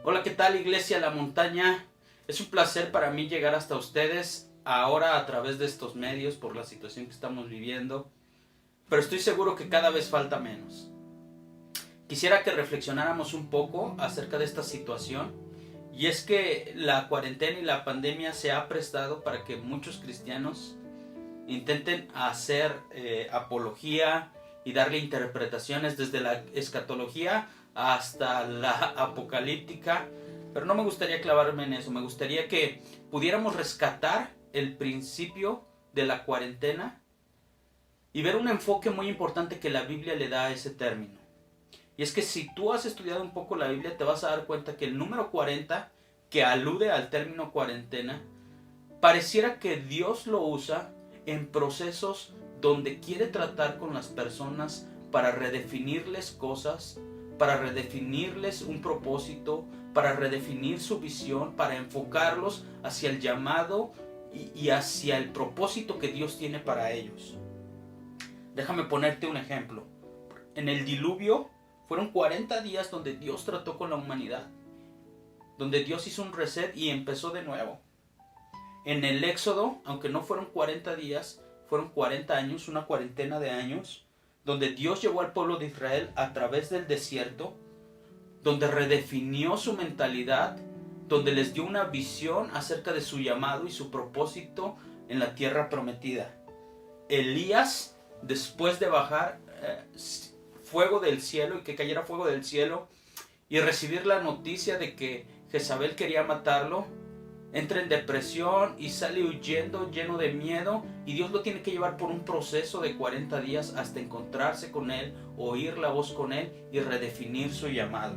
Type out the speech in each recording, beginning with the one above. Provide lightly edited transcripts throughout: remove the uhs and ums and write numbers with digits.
Hola, ¿qué tal, Iglesia La Montaña? Es un placer para mí llegar hasta ustedes ahora a través de estos medios por la situación que estamos viviendo, pero estoy seguro que cada vez falta menos. Quisiera que reflexionáramos un poco acerca de esta situación, y es que la cuarentena y la pandemia se ha prestado para que muchos cristianos intenten hacer apología y darle interpretaciones desde la escatología hasta la apocalíptica, pero no me gustaría clavarme en eso. Me gustaría que pudiéramos rescatar el principio de la cuarentena y ver un enfoque muy importante que la Biblia le da a ese término. Y es que si tú has estudiado un poco la Biblia, te vas a dar cuenta que el número 40, que alude al término cuarentena, pareciera que Dios lo usa en procesos donde quiere tratar con las personas para redefinirles cosas, para redefinirles un propósito, para redefinir su visión, para enfocarlos hacia el llamado y hacia el propósito que Dios tiene para ellos. Déjame ponerte un ejemplo. En el diluvio fueron 40 días donde Dios trató con la humanidad, donde Dios hizo un reset y empezó de nuevo. En el Éxodo, aunque no fueron 40 días, fueron 40 años, una cuarentena de años, donde Dios llevó al pueblo de Israel a través del desierto, donde redefinió su mentalidad, donde les dio una visión acerca de su llamado y su propósito en la tierra prometida. Elías, después de bajar fuego del cielo y que cayera fuego del cielo y recibir la noticia de que Jezabel quería matarlo, entra en depresión y sale huyendo lleno de miedo, y Dios lo tiene que llevar por un proceso de 40 días hasta encontrarse con él, oír la voz con él y redefinir su llamado.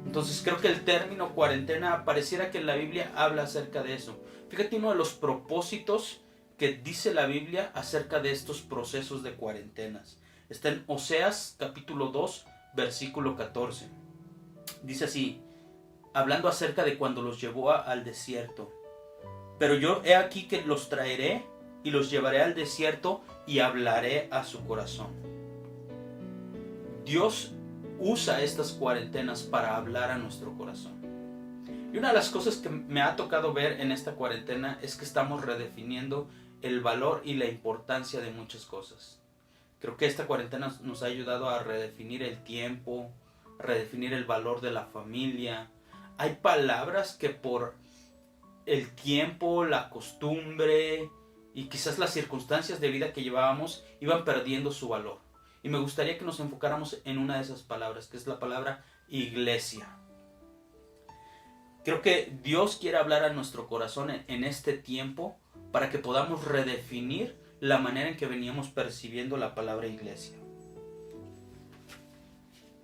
Entonces creo que el término cuarentena pareciera que en la Biblia habla acerca de eso. Fíjate uno de los propósitos que dice la Biblia acerca de estos procesos de cuarentenas. Está en Oseas capítulo 2 versículo 14. Dice así, hablando acerca de cuando los llevó al desierto: pero yo he aquí que los traeré y los llevaré al desierto y hablaré a su corazón. Dios usa estas cuarentenas para hablar a nuestro corazón. Y una de las cosas que me ha tocado ver en esta cuarentena es que estamos redefiniendo el valor y la importancia de muchas cosas. Creo que esta cuarentena nos ha ayudado a redefinir el tiempo, a redefinir el valor de la familia. Hay palabras que por el tiempo, la costumbre y quizás las circunstancias de vida que llevábamos iban perdiendo su valor. Y me gustaría que nos enfocáramos en una de esas palabras, que es la palabra iglesia. Creo que Dios quiere hablar a nuestro corazón en este tiempo para que podamos redefinir la manera en que veníamos percibiendo la palabra iglesia.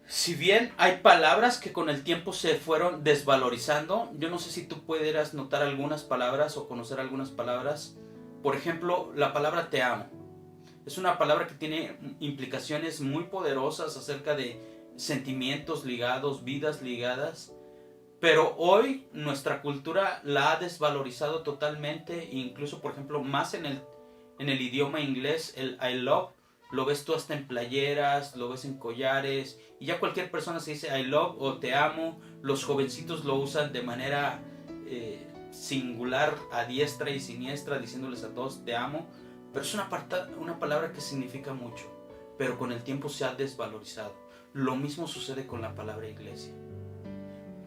Si bien hay palabras que con el tiempo se fueron desvalorizando, yo no sé si tú pudieras notar algunas palabras o conocer algunas palabras. Por ejemplo, la palabra te amo. Es una palabra que tiene implicaciones muy poderosas acerca de sentimientos ligados, vidas ligadas. Pero hoy nuestra cultura la ha desvalorizado totalmente, incluso por ejemplo más en el idioma inglés, el I love. Lo ves tú hasta en playeras, lo ves en collares, y ya cualquier persona se dice I love o te amo. Los jovencitos lo usan de manera singular, a diestra y siniestra, diciéndoles a todos te amo. Pero es una palabra que significa mucho, pero con el tiempo se ha desvalorizado. Lo mismo sucede con la palabra iglesia.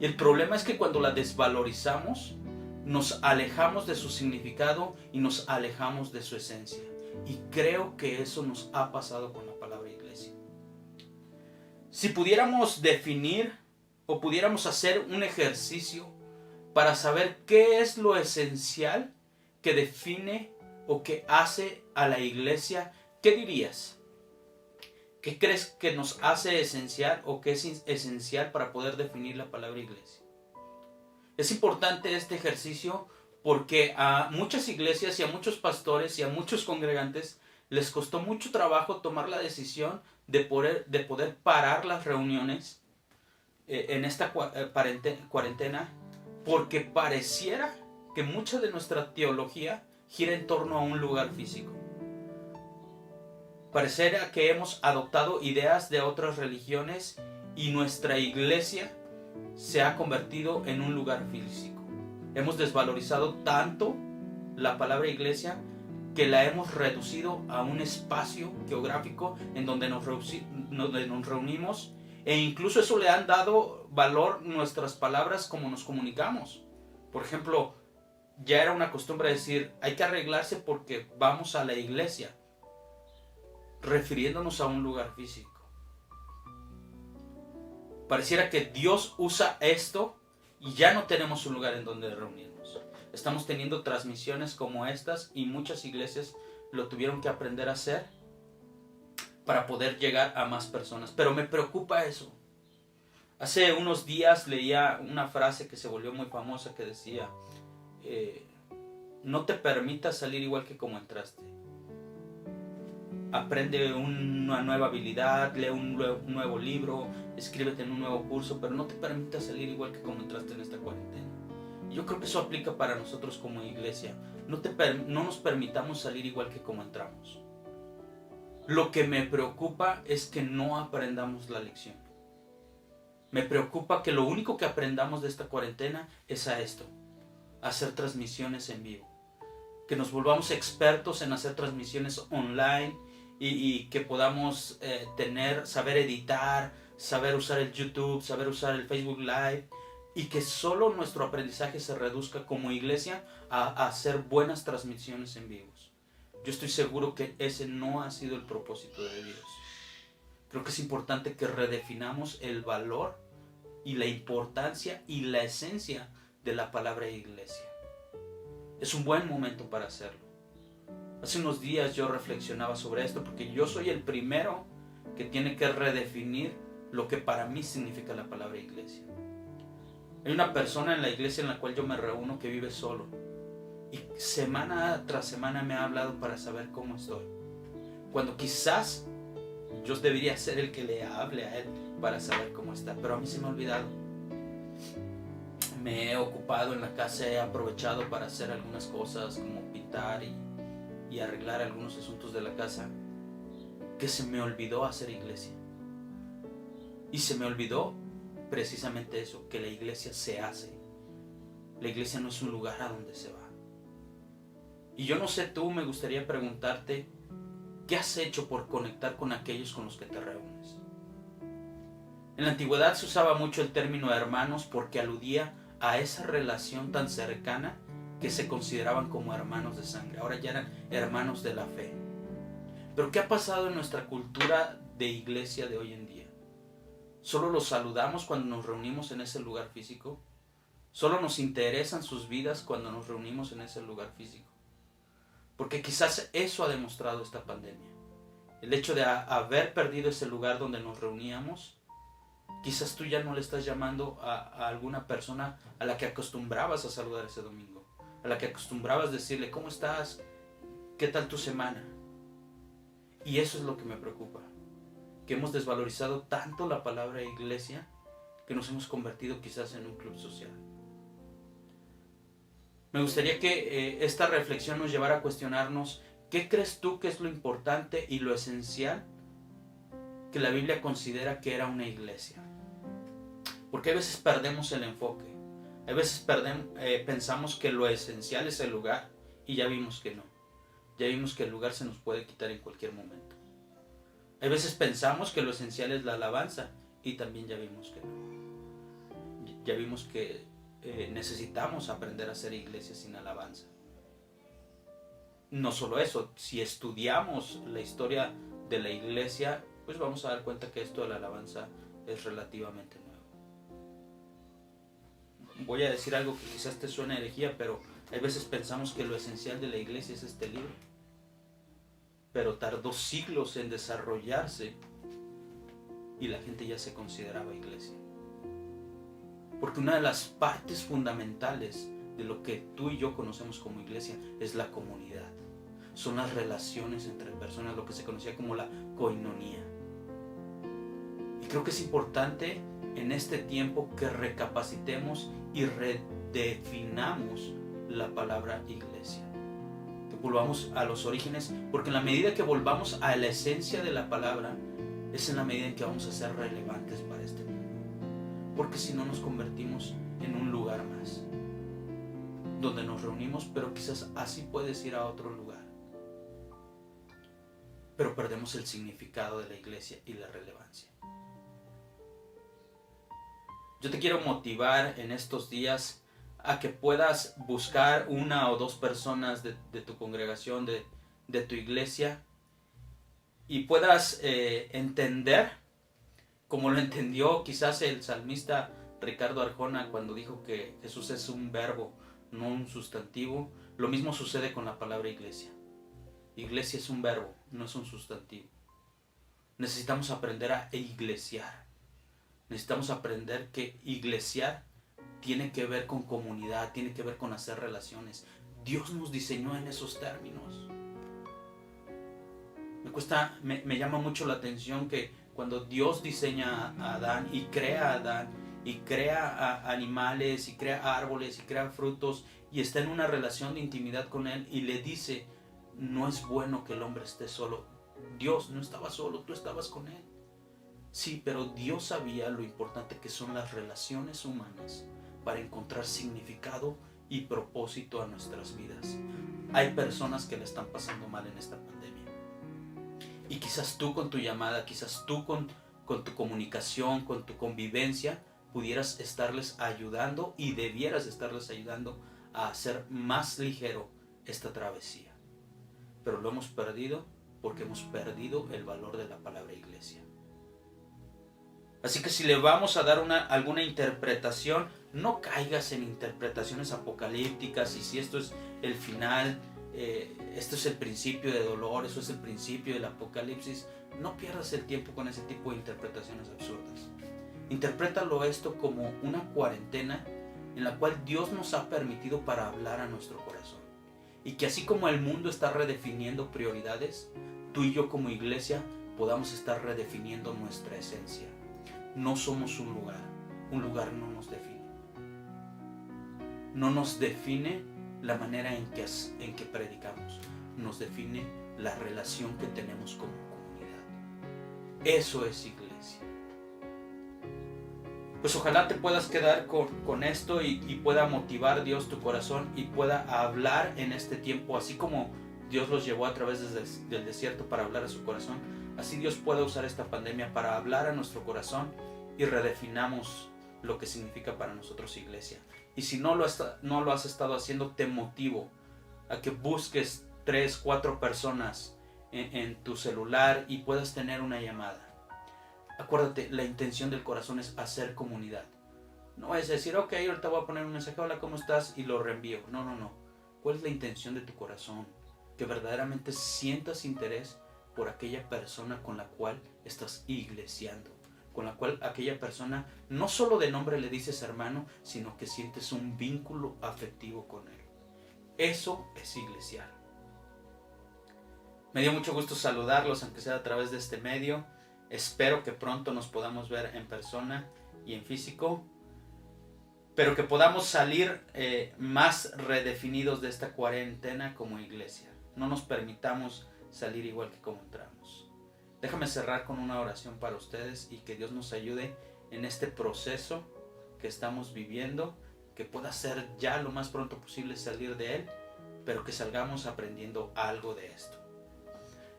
Y el problema es que cuando la desvalorizamos, nos alejamos de su significado y nos alejamos de su esencia. Y creo que eso nos ha pasado con la palabra iglesia. Si pudiéramos definir o pudiéramos hacer un ejercicio para saber qué es lo esencial que define o que hace a la iglesia, ¿qué dirías? ¿Qué crees que nos hace esencial o que es esencial para poder definir la palabra iglesia? Es importante este ejercicio porque a muchas iglesias y a muchos pastores y a muchos congregantes les costó mucho trabajo tomar la decisión de poder parar las reuniones en esta cuarentena, porque pareciera que mucha de nuestra teología gira en torno a un lugar físico. Pareciera que hemos adoptado ideas de otras religiones y nuestra iglesia se ha convertido en un lugar físico. Hemos desvalorizado tanto la palabra iglesia que la hemos reducido a un espacio geográfico en donde nos reunimos, e incluso eso le han dado valor nuestras palabras como nos comunicamos. Por ejemplo, ya era una costumbre decir, hay que arreglarse porque vamos a la iglesia, refiriéndonos a un lugar físico. Pareciera que Dios usa esto y ya no tenemos un lugar en donde reunirnos. Estamos teniendo transmisiones como estas y muchas iglesias lo tuvieron que aprender a hacer para poder llegar a más personas. Pero me preocupa eso. Hace unos días leía una frase que se volvió muy famosa que decía, no te permitas salir igual que como entraste. Aprende una nueva habilidad, lee un nuevo libro, escríbete en un nuevo curso, pero no te permitas salir igual que como entraste en esta cuarentena. Yo creo que eso aplica para nosotros como iglesia. No nos permitamos salir igual que como entramos. Lo que me preocupa es que no aprendamos la lección. Me preocupa que lo único que aprendamos de esta cuarentena es a esto, a hacer transmisiones en vivo. Que nos volvamos expertos en hacer transmisiones online y que podamos saber editar, saber usar el YouTube, saber usar el Facebook Live, y que solo nuestro aprendizaje se reduzca como iglesia a hacer buenas transmisiones en vivos. Yo estoy seguro que ese no ha sido el propósito de Dios. Creo que es importante que redefinamos el valor y la importancia y la esencia de la palabra iglesia. Es un buen momento para hacerlo. Hace unos días yo reflexionaba sobre esto porque yo soy el primero que tiene que redefinir lo que para mí significa la palabra iglesia. Hay una persona en la iglesia en la cual yo me reúno que vive solo y semana tras semana me ha hablado para saber cómo estoy, cuando quizás yo debería ser el que le hable a él para saber cómo está, pero a mí se me ha olvidado. Me he ocupado en la casa, he aprovechado para hacer algunas cosas como pintar y arreglar algunos asuntos de la casa, que se me olvidó hacer iglesia. Y se me olvidó precisamente eso, que la iglesia se hace. La iglesia no es un lugar a donde se va. Y yo no sé tú, me gustaría preguntarte, ¿qué has hecho por conectar con aquellos con los que te reúnes? En la antigüedad se usaba mucho el término hermanos porque aludía a esa relación tan cercana que se consideraban como hermanos de sangre. Ahora ya eran hermanos de la fe. Pero ¿qué ha pasado en nuestra cultura de iglesia de hoy en día? ¿Solo los saludamos cuando nos reunimos en ese lugar físico? ¿Solo nos interesan sus vidas cuando nos reunimos en ese lugar físico? Porque quizás eso ha demostrado esta pandemia. El hecho de haber perdido ese lugar donde nos reuníamos. Quizás tú ya no le estás llamando a alguna persona a la que acostumbrabas a saludar ese domingo, a la que acostumbrabas decirle, ¿cómo estás? ¿Qué tal tu semana? Y eso es lo que me preocupa, que hemos desvalorizado tanto la palabra iglesia que nos hemos convertido quizás en un club social. Me gustaría que esta reflexión nos llevara a cuestionarnos, ¿qué crees tú que es lo importante y lo esencial que la Biblia considera que era una iglesia? Porque a veces perdemos el enfoque, a veces pensamos que lo esencial es el lugar y ya vimos que no, ya vimos que el lugar se nos puede quitar en cualquier momento. A veces pensamos que lo esencial es la alabanza y también ya vimos que no, ya vimos que necesitamos aprender a hacer iglesia sin alabanza. No solo eso, si estudiamos la historia de la iglesia, pues vamos a dar cuenta que esto de la alabanza es relativamente nuevo. Voy a decir algo que quizás te suene herejía, pero hay veces pensamos que lo esencial de la iglesia es este libro. Pero tardó siglos en desarrollarse y la gente ya se consideraba iglesia. Porque una de las partes fundamentales de lo que tú y yo conocemos como iglesia es la comunidad. Son las relaciones entre personas, lo que se conocía como la koinonía. Y creo que es importante en este tiempo que recapacitemos y redefinamos la palabra iglesia. Que volvamos a los orígenes, porque en la medida que volvamos a la esencia de la palabra, es en la medida en que vamos a ser relevantes para este mundo. porque si no nos convertimos en un lugar más, donde nos reunimos, pero quizás así puedes ir a otro lugar. Pero perdemos el significado de la iglesia y la relevancia. Yo te quiero motivar en estos días a que puedas buscar una o dos personas de tu congregación, de tu iglesia, y puedas entender, como lo entendió quizás el salmista Ricardo Arjona cuando dijo que Jesús es un verbo, no un sustantivo. Lo mismo sucede con la palabra iglesia. Iglesia es un verbo, no es un sustantivo. Necesitamos aprender a iglesiar. Necesitamos aprender que iglesiar tiene que ver con comunidad, tiene que ver con hacer relaciones. Dios nos diseñó en esos términos. Me llama mucho la atención que cuando Dios diseña a Adán y crea a Adán y crea a animales y crea árboles y crea frutos y está en una relación de intimidad con él y le dice: no es bueno que el hombre esté solo. Dios no estaba solo, tú estabas con él. Sí, pero Dios sabía lo importante que son las relaciones humanas para encontrar significado y propósito a nuestras vidas. Hay personas que la están pasando mal en esta pandemia. Y quizás tú con tu llamada, quizás tú con tu comunicación, con tu convivencia, pudieras estarles ayudando y debieras estarles ayudando a hacer más ligero esta travesía. Pero lo hemos perdido porque hemos perdido el valor de la palabra iglesia. Así que si le vamos a dar alguna interpretación, no caigas en interpretaciones apocalípticas y si esto es el final, esto es el principio de dolor, eso es el principio del apocalipsis. No pierdas el tiempo con ese tipo de interpretaciones absurdas. Interprétalo esto como una cuarentena en la cual Dios nos ha permitido para hablar a nuestro corazón. Y que así como el mundo está redefiniendo prioridades, tú y yo como iglesia podamos estar redefiniendo nuestra esencia. No somos un lugar no nos define. No nos define la manera en que predicamos, nos define la relación que tenemos como comunidad. Eso es iglesia. Pues ojalá te puedas quedar con esto y pueda motivar Dios tu corazón y pueda hablar en este tiempo, así como Dios los llevó a través del desierto para hablar a su corazón. Así Dios puede usar esta pandemia para hablar a nuestro corazón y redefinamos lo que significa para nosotros iglesia. Y si no lo has estado haciendo, te motivo a que busques 3, 4 personas en tu celular y puedas tener una llamada. Acuérdate, la intención del corazón es hacer comunidad. No es decir, ok, ahorita voy a poner un mensaje, hola, ¿cómo estás? Y lo reenvío. No. ¿Cuál es la intención de tu corazón? Que verdaderamente sientas interés por aquella persona con la cual estás iglesiando, con la cual aquella persona no solo de nombre le dices hermano, sino que sientes un vínculo afectivo con él. Eso es iglesiar. Me dio mucho gusto saludarlos, aunque sea a través de este medio. Espero que pronto nos podamos ver en persona y en físico, pero que podamos salir más redefinidos de esta cuarentena como iglesia. No nos permitamos salir igual que como entramos. Déjame cerrar con una oración para ustedes y que Dios nos ayude en este proceso que estamos viviendo, que pueda ser ya lo más pronto posible salir de él, pero que salgamos aprendiendo algo de esto.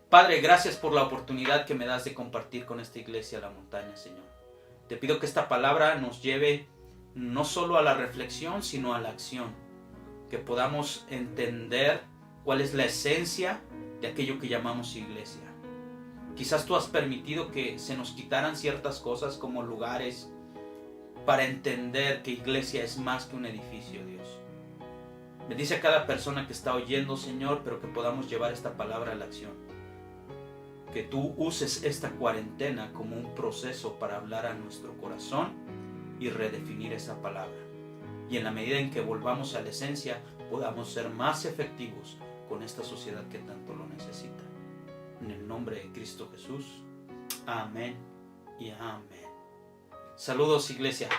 Padre, gracias por la oportunidad que me das de compartir con esta iglesia La Montaña, Señor. Te pido que esta palabra nos lleve no solo a la reflexión, sino a la acción. Que podamos entender cuál es la esencia de aquello que llamamos iglesia. Quizás tú has permitido que se nos quitaran ciertas cosas como lugares para entender que iglesia es más que un edificio, Dios. Bendice a cada persona que está oyendo, Señor, pero que podamos llevar esta palabra a la acción. Que tú uses esta cuarentena como un proceso para hablar a nuestro corazón y redefinir esa palabra. Y en la medida en que volvamos a la esencia, podamos ser más efectivos con esta sociedad que tanto lo necesita. En el nombre de Cristo Jesús. Amén y amén. Saludos, iglesia.